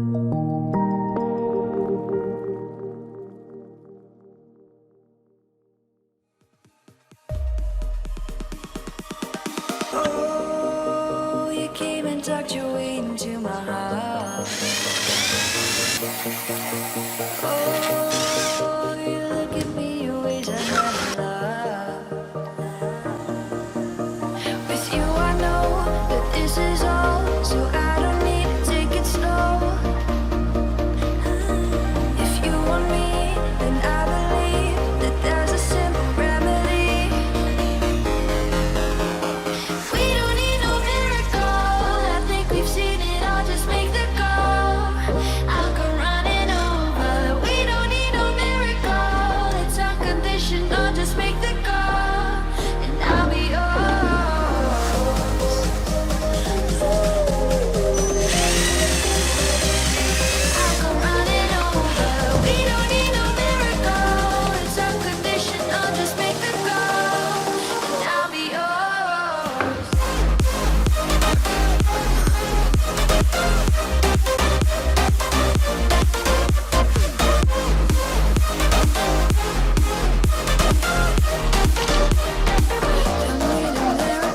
Oh, you came and tucked your way into my heart. Oh, you look at me in ways I never loved. With you I know that this is all, so I don't need to take it slow. If you want me, then I believe that there's a simple remedy. We don't need no miracle, I think we've seen it all, just make the call. I'll come running over. We don't need no miracle, it's unconditional, just make the call, and I'll be yours. I'll come running over. We don't need no miracle, it's unconditional, just make the call, and I'll be yours. Don't need a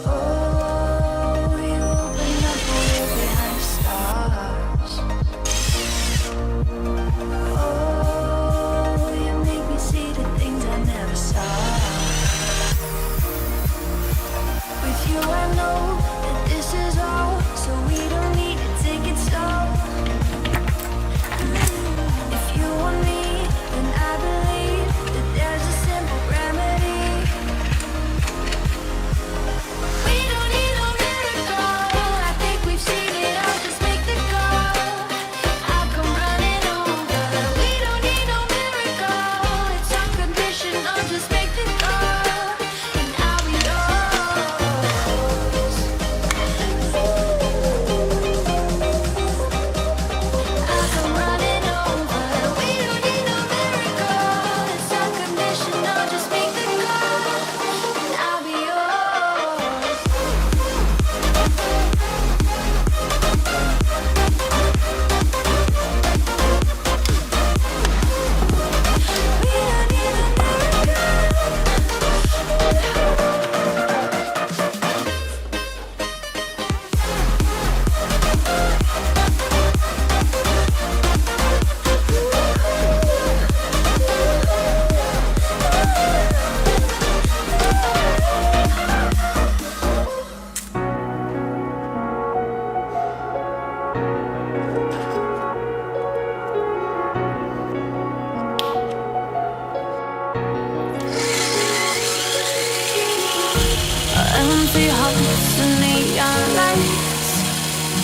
Oh, you open up a way behind the stars. Oh, you make me see the things I never saw. With you I know that this is all, so we don't need to take it slow. If you want me, then I believe that there's a simple remedy. We don't need no miracle, I think we've seen it all, just make the call. I'll come running over. We don't need no miracle, it's unconditional, just make the call, and I'll be yours. I'll come running over. We don't need no miracle, it's unconditional, just make the call, and I'll be yours. We don't need a empty hearts and neon lights,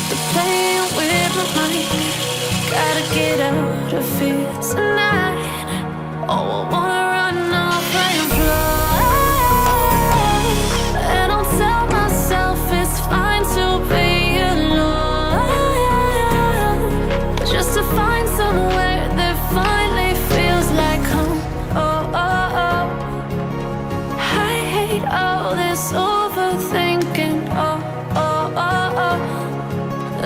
they're playing with my mind. Gotta get out of here tonight. Oh, I wanna run off and fly, and I'll tell myself it's fine to be alone, just to find somewhere that finally feels like home. Oh, oh, oh. I hate all this overthinking. Oh, oh, oh, oh.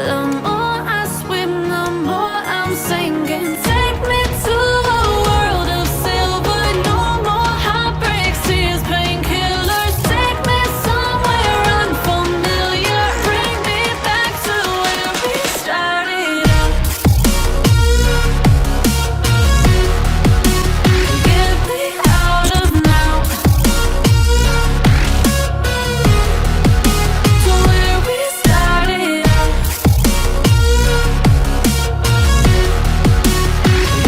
The more I swim, the more I'm sinking. Take me to a world of silver. No more heartbreaks, tears, painkillers. Take me somewhere unfamiliar. Bring me back to where we started out. Get me out of now. To where we started out.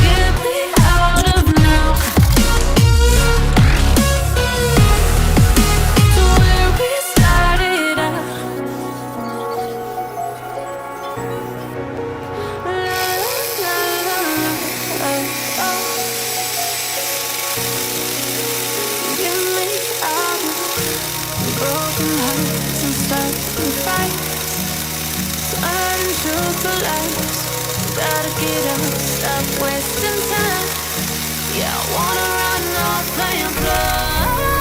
Get me out of now. To where we started out. Get me out of broken hearts and stuck in lights turn to collapse. Gotta get up, stop wasting time. Yeah, I wanna run off and fly.